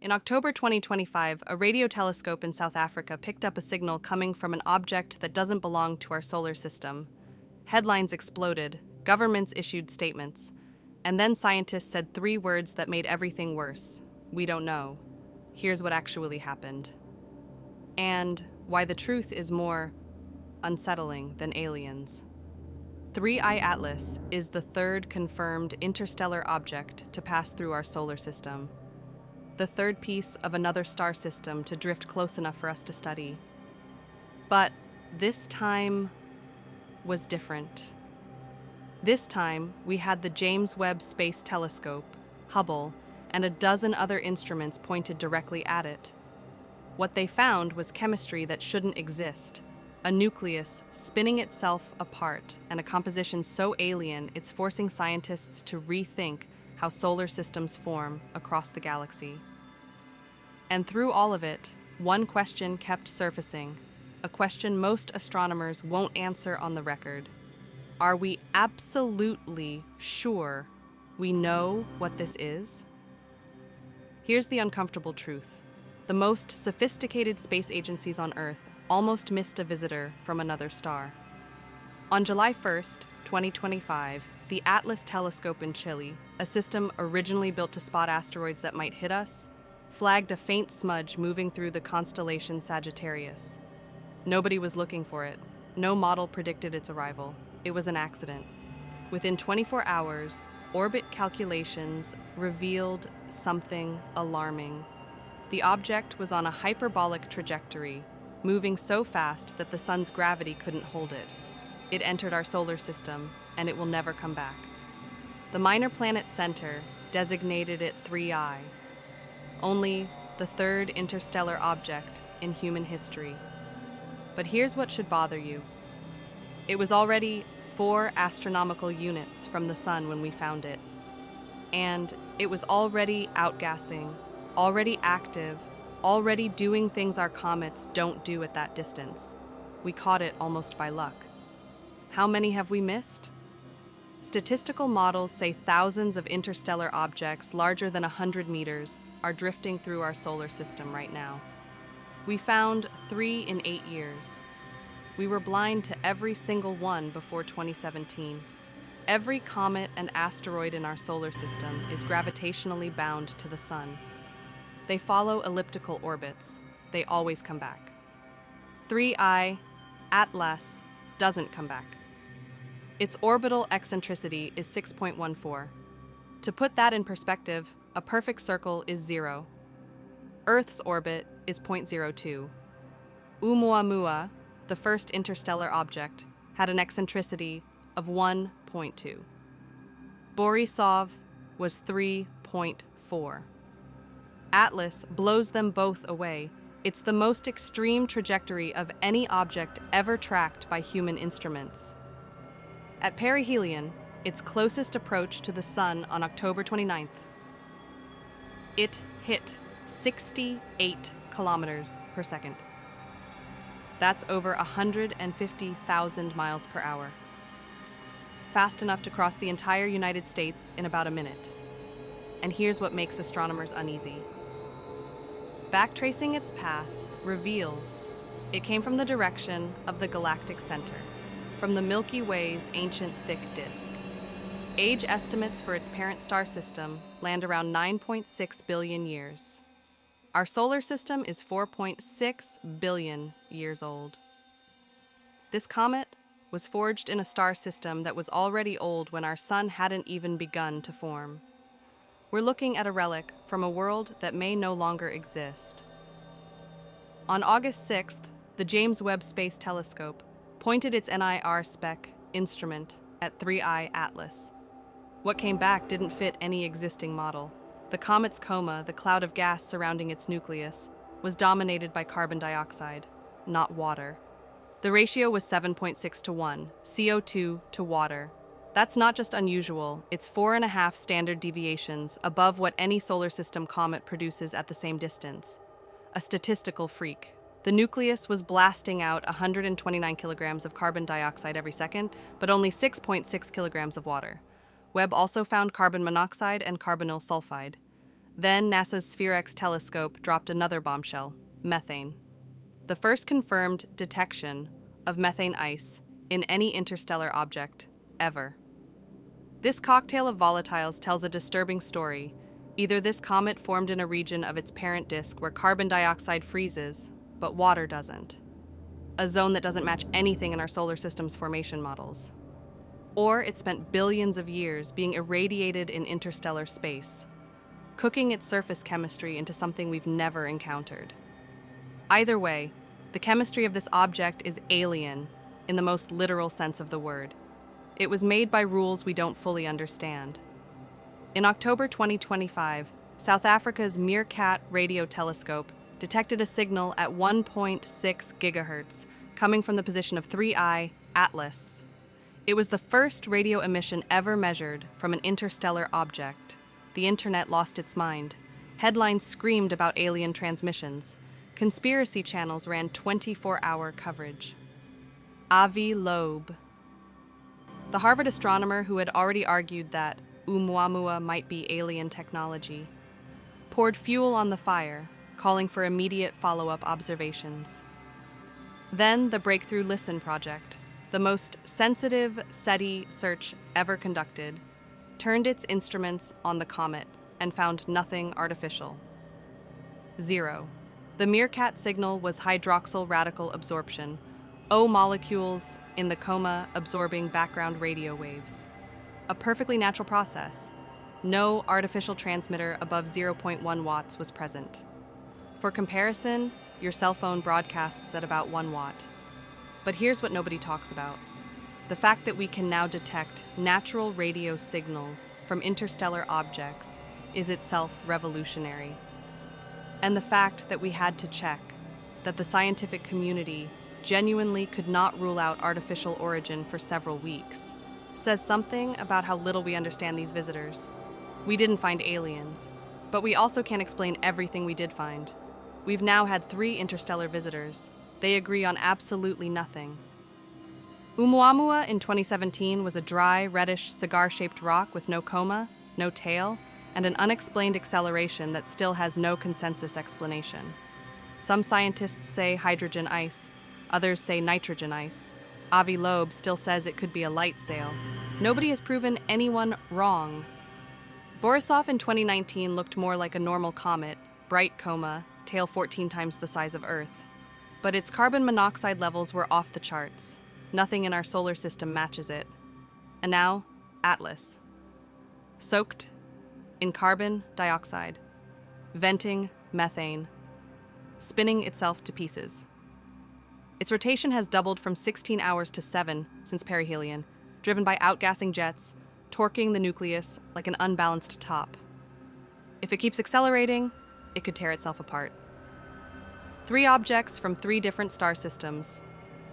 In October 2025, a radio telescope in South Africa picked up a signal coming from an object that doesn't belong to our solar system. Headlines exploded, governments issued statements, and then scientists said three words that made everything worse. We don't know. Here's what actually happened. And why the truth is more unsettling than aliens. 3I Atlas is the third confirmed interstellar object to pass through our solar system, the third piece of another star system to drift close enough for us to study. But this time was different. This time, we had the James Webb Space Telescope, Hubble, and a dozen other instruments pointed directly at it. What they found was chemistry that shouldn't exist, a nucleus spinning itself apart, and a composition so alien it's forcing scientists to rethink how solar systems form across the galaxy. And through all of it, one question kept surfacing, a question most astronomers won't answer on the record. Are we absolutely sure we know what this is? Here's the uncomfortable truth. The most sophisticated space agencies on Earth almost missed a visitor from another star. On July 1st, 2025, the Atlas telescope in Chile, a system originally built to spot asteroids that might hit us, flagged a faint smudge moving through the constellation Sagittarius. Nobody was looking for it. No model predicted its arrival. It was an accident. Within 24 hours, orbit calculations revealed something alarming. The object was on a hyperbolic trajectory, moving so fast that the sun's gravity couldn't hold it. It entered our solar system, and it will never come back. The Minor Planet Center designated it 3I, only the third interstellar object in human history. But here's what should bother you. It was already 4 astronomical units from the sun when we found it. And it was already outgassing, already active, already doing things our comets don't do at that distance. We caught it almost by luck. How many have we missed? Statistical models say thousands of interstellar objects larger than 100 meters are drifting through our solar system right now. We found 3 in 8 years. We were blind to every single one before 2017. Every comet and asteroid in our solar system is gravitationally bound to the sun. They follow elliptical orbits. They always come back. 3I Atlas doesn't come back. Its orbital eccentricity is 6.14. To put that in perspective, a perfect circle is 0. Earth's orbit is 0.02. Oumuamua, the first interstellar object, had an eccentricity of 1.2. Borisov was 3.4. Atlas blows them both away. It's the most extreme trajectory of any object ever tracked by human instruments. At perihelion, its closest approach to the sun on October 29th, it hit 68 kilometers per second. That's over 150,000 miles per hour. Fast enough to cross the entire United States in about a minute. And here's what makes astronomers uneasy. Backtracing its path reveals it came from the direction of the galactic center, from the Milky Way's ancient thick disk. Age estimates for its parent star system land around 9.6 billion years. Our solar system is 4.6 billion years old. This comet was forged in a star system that was already old when our sun hadn't even begun to form. We're looking at a relic from a world that may no longer exist. On August 6th, the James Webb Space Telescope pointed its NIR SPEC instrument at 3I Atlas. What came back didn't fit any existing model. The comet's coma, the cloud of gas surrounding its nucleus, was dominated by carbon dioxide, not water. The ratio was 7.6 to 1, CO2 to water. That's not just unusual, it's 4.5 standard deviations above what any solar system comet produces at the same distance. A statistical freak. The nucleus was blasting out 129 kilograms of carbon dioxide every second, but only 6.6 kilograms of water. Webb also found carbon monoxide and carbonyl sulfide. Then NASA's SPHEREx telescope dropped another bombshell: methane. The first confirmed detection of methane ice in any interstellar object ever. This cocktail of volatiles tells a disturbing story. Either this comet formed in a region of its parent disk where carbon dioxide freezes, but water doesn't. A zone that doesn't match anything in our solar system's formation models. Or it spent billions of years being irradiated in interstellar space, cooking its surface chemistry into something we've never encountered. Either way, the chemistry of this object is alien in the most literal sense of the word. It was made by rules we don't fully understand. In October 2025, South Africa's Meerkat radio telescope detected a signal at 1.6 gigahertz coming from the position of 3I Atlas. It was the first radio emission ever measured from an interstellar object. The internet lost its mind. Headlines screamed about alien transmissions. Conspiracy channels ran 24-hour coverage. Avi Loeb, the Harvard astronomer who had already argued that Oumuamua might be alien technology, poured fuel on the fire, calling for immediate follow-up observations. Then the Breakthrough Listen project, the most sensitive SETI search ever conducted, turned its instruments on the comet and found nothing artificial. Zero. The Meerkat signal was hydroxyl radical absorption, O molecules in the coma absorbing background radio waves. A perfectly natural process. No artificial transmitter above 0.1 watts was present. For comparison, your cell phone broadcasts at about 1 watt. But here's what nobody talks about: the fact that we can now detect natural radio signals from interstellar objects is itself revolutionary. And the fact that we had to check, that the scientific community genuinely could not rule out artificial origin for several weeks, says something about how little we understand these visitors. We didn't find aliens, but we also can't explain everything we did find. We've now had 3 interstellar visitors. They agree on absolutely nothing. Oumuamua in 2017 was a dry, reddish, cigar-shaped rock with no coma, no tail, and an unexplained acceleration that still has no consensus explanation. Some scientists say hydrogen ice, others say nitrogen ice. Avi Loeb still says it could be a light sail. Nobody has proven anyone wrong. Borisov in 2019 looked more like a normal comet, bright coma, tail 14 times the size of Earth. But its carbon monoxide levels were off the charts. Nothing in our solar system matches it. And now, Atlas. Soaked in carbon dioxide, venting methane, spinning itself to pieces. Its rotation has doubled from 16 hours to 7 since perihelion, driven by outgassing jets, torquing the nucleus like an unbalanced top. If it keeps accelerating, it could tear itself apart. 3 objects from 3 different star systems,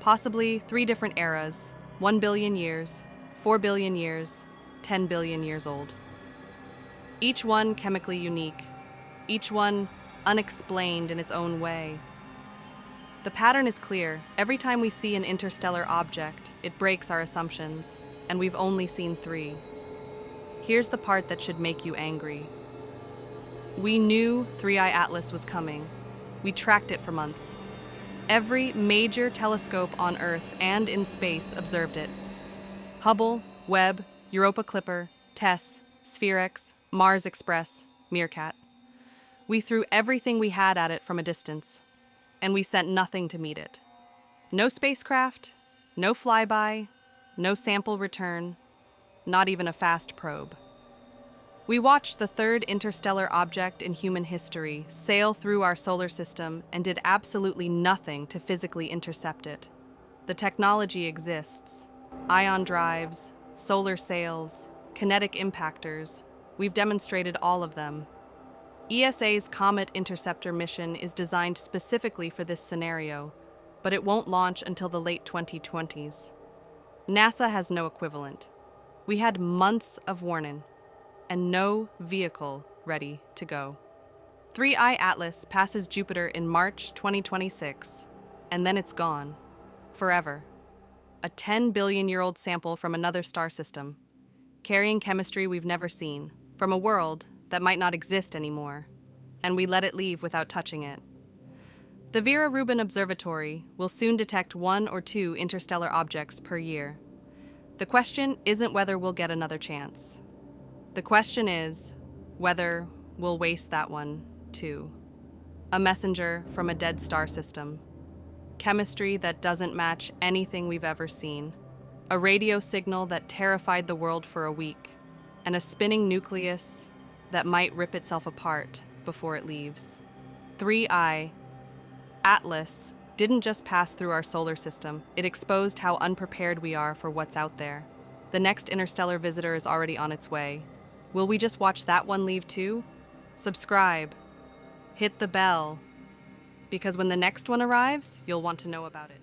possibly 3 different eras, 1 billion years, 4 billion years, 10 billion years old. Each one chemically unique, each one unexplained in its own way. The pattern is clear. Every time we see an interstellar object, it breaks our assumptions, and we've only seen 3. Here's the part that should make you angry. We knew 3I Atlas was coming. We tracked it for months. Every major telescope on Earth and in space observed it. Hubble, Webb, Europa Clipper, TESS, SPHEREx, Mars Express, Meerkat. We threw everything we had at it from a distance, and we sent nothing to meet it. No spacecraft, no flyby, no sample return, not even a fast probe. We watched the 3rd interstellar object in human history sail through our solar system and did absolutely nothing to physically intercept it. The technology exists. Ion drives, solar sails, kinetic impactors. We've demonstrated all of them. ESA's Comet Interceptor mission is designed specifically for this scenario, but it won't launch until the late 2020s. NASA has no equivalent. We had months of warning, and no vehicle ready to go. 3I Atlas passes Jupiter in March 2026, and then it's gone. Forever. A 10-billion-year-old sample from another star system, carrying chemistry we've never seen, from a world that might not exist anymore, and we let it leave without touching it. The Vera Rubin Observatory will soon detect 1 or 2 interstellar objects per year. The question isn't whether we'll get another chance. The question is whether we'll waste that one, too. A messenger from a dead star system. Chemistry that doesn't match anything we've ever seen. A radio signal that terrified the world for a week. And a spinning nucleus that might rip itself apart before it leaves. 3I, Atlas, didn't just pass through our solar system, it exposed how unprepared we are for what's out there. The next interstellar visitor is already on its way. Will we just watch that one leave too? Subscribe. Hit the bell. Because when the next one arrives, you'll want to know about it.